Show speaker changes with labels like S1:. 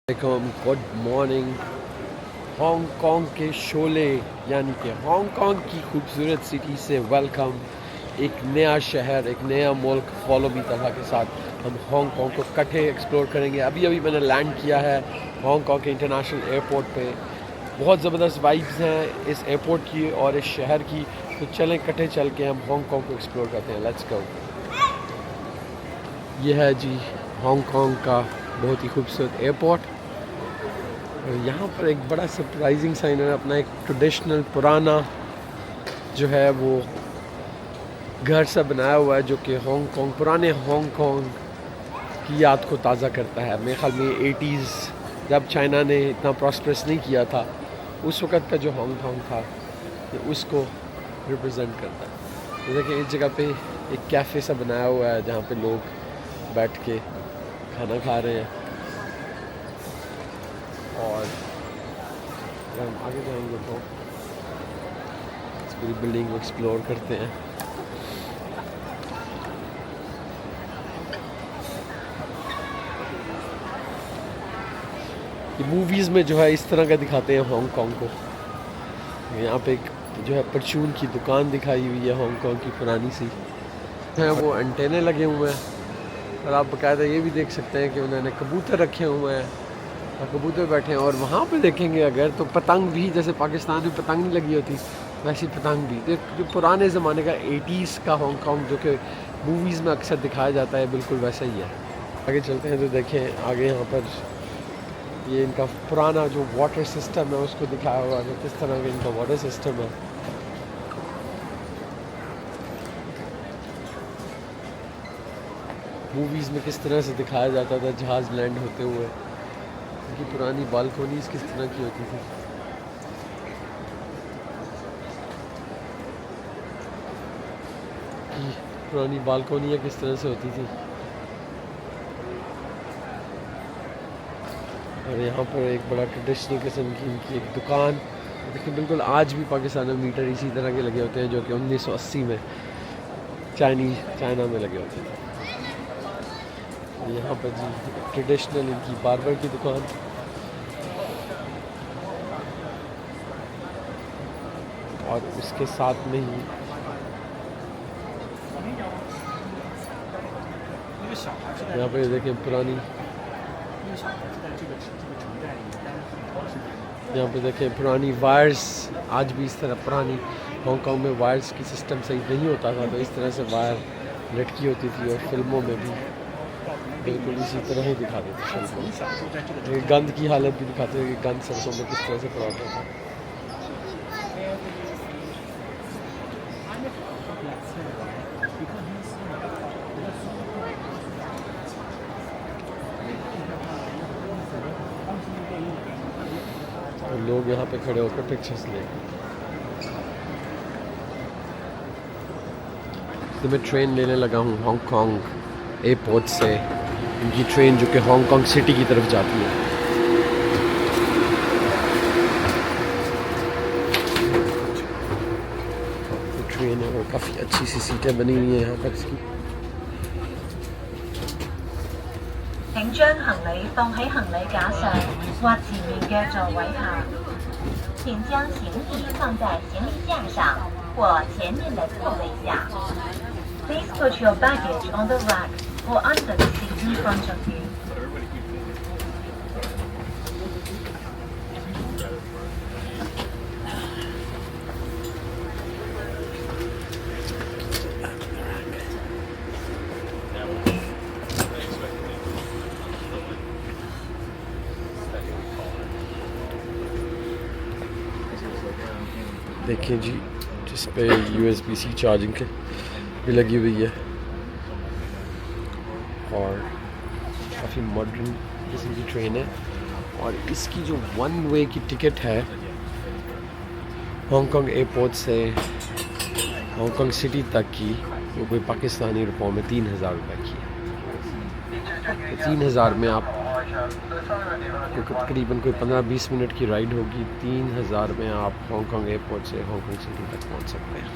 S1: Good morning. Hong Kong के शोले यानी कि हांगकांग की खूबसूरत सिटी से वेलकम। एक नया शहर, एक नया मुल्क फॉलो मी तरह के साथ हम हांगकांग को इकट्ठे एक्सप्लोर करेंगे। अभी मैंने लैंड किया है हांगकांग के इंटरनेशनल एयरपोर्ट पे। बहुत ज़बरदस्त वाइब्स हैं इस एयरपोर्ट की और इस शहर की, तो चलें इकट्ठे चल के हम हांगकांग को एक्सप्लोर करते हैं। Let's go. ये है जी हांगकांग का बहुत ही खूबसूरत एयरपोर्ट। यहाँ पर एक बड़ा सरप्राइजिंग सा इन्होंने अपना एक ट्रेडिशनल पुराना जो है वो घर सा बनाया हुआ है, जो कि हांगकांग, पुराने हांगकांग की याद को ताज़ा करता है। मेरे ख्याल में 80s जब चाइना ने इतना प्रॉस्परस नहीं किया था, उस वक़्त का जो हांगकांग था ये उसको रिप्रेजेंट करता है। तो देखिए इस जगह पे एक कैफ़े सा बनाया हुआ है जहाँ पे लोग बैठ के खाना खा रहे हैं। और जब हम आगे जाएंगे तो इस पूरी बिल्डिंग को एक्सप्लोर करते हैं। ये मूवीज़ में जो है इस तरह का दिखाते हैं हांगकांग को। यहाँ पे एक जो है परचून की दुकान दिखाई हुई है हांगकांग की पुरानी सी है, वो एंटेने लगे हुए हैं। और आप बाकायदा ये भी देख सकते हैं कि उन्होंने कबूतर रखे हुए हैं और कबूतर बैठे हैं। और वहाँ पे देखेंगे अगर तो पतंग भी, जैसे पाकिस्तान में पतंग नहीं लगी होती वैसी पतंग भी, जो पुराने ज़माने का 80s का हांगकांग जो कि मूवीज़ में अक्सर दिखाया जाता है, बिल्कुल वैसा ही है। आगे चलते हैं तो देखें आगे यहाँ पर ये इनका पुराना जो वाटर सिस्टम है उसको दिखाया हुआ है, किस तरह का इनका वाटर सिस्टम है। मूवीज़ में किस तरह से दिखाया जाता था जहाज़ लैंड होते हुए, उनकी पुरानी बालकोनीज़ किस तरह की होती थी। पुरानी बालकोनियाँ किस तरह से होती थी। और यहाँ पर एक बड़ा ट्रेडिशनल किस्म की इनकी एक दुकान देखिए, बिल्कुल आज भी पाकिस्तान में मीटर इसी तरह के लगे होते हैं जो कि 1980 में चाइना में लगे होते थे। यहाँ पर जी ट्रेडिशनल इनकी बार्बर की दुकान। और उसके साथ में ही यहाँ पर देखें पुरानी, यहाँ पे देखें पुरानी वायर्स। आज भी इस तरह पुरानी हांगकांग में वायर्स की सिस्टम सही नहीं होता था, तो इस तरह से वायर लटकी होती थी। और फिल्मों में भी बिल्कुल इसी तरह ही दिखाते थे फिल्मों में। गंद की हालत भी दिखाते थे कि गंद सड़कों में किस तरह से पड़ा होता था। और लोग यहाँ पे खड़े होकर पिक्चर्स ले। तो मैं ट्रेन लेने लगा हूँ हांगकांग एयरपोर्ट से। इनकी ट्रेन जो कि हांगकांग सिटी की तरफ जाती है। तो ट्रेन है और काफ़ी अच्छी सी सीटें बनी हुई हैं यहाँ पर इसकी।
S2: 請將行李放喺行李架上或前面嘅座位下。請將行李放在行李架上或前面的座位下。Please put your baggage on the rack or under the seat in front of you.
S1: देखिए जी जिस पे USB-C चार्जिंग के भी लगी हुई है और काफ़ी मॉडर्न किस्म की ट्रेन है। और इसकी जो वन वे की टिकट है हांगकांग एयरपोर्ट से हांगकांग सिटी तक की, वो कोई पाकिस्तानी रुपयों में 3000 रुपये की है। तो 3000 में आप तकरीबन कोई 15-20 मिनट की राइड होगी। 3000 में आप हांगकांग एयरपोर्ट से हांगकांग सिटी तक पहुंच सकते हैं।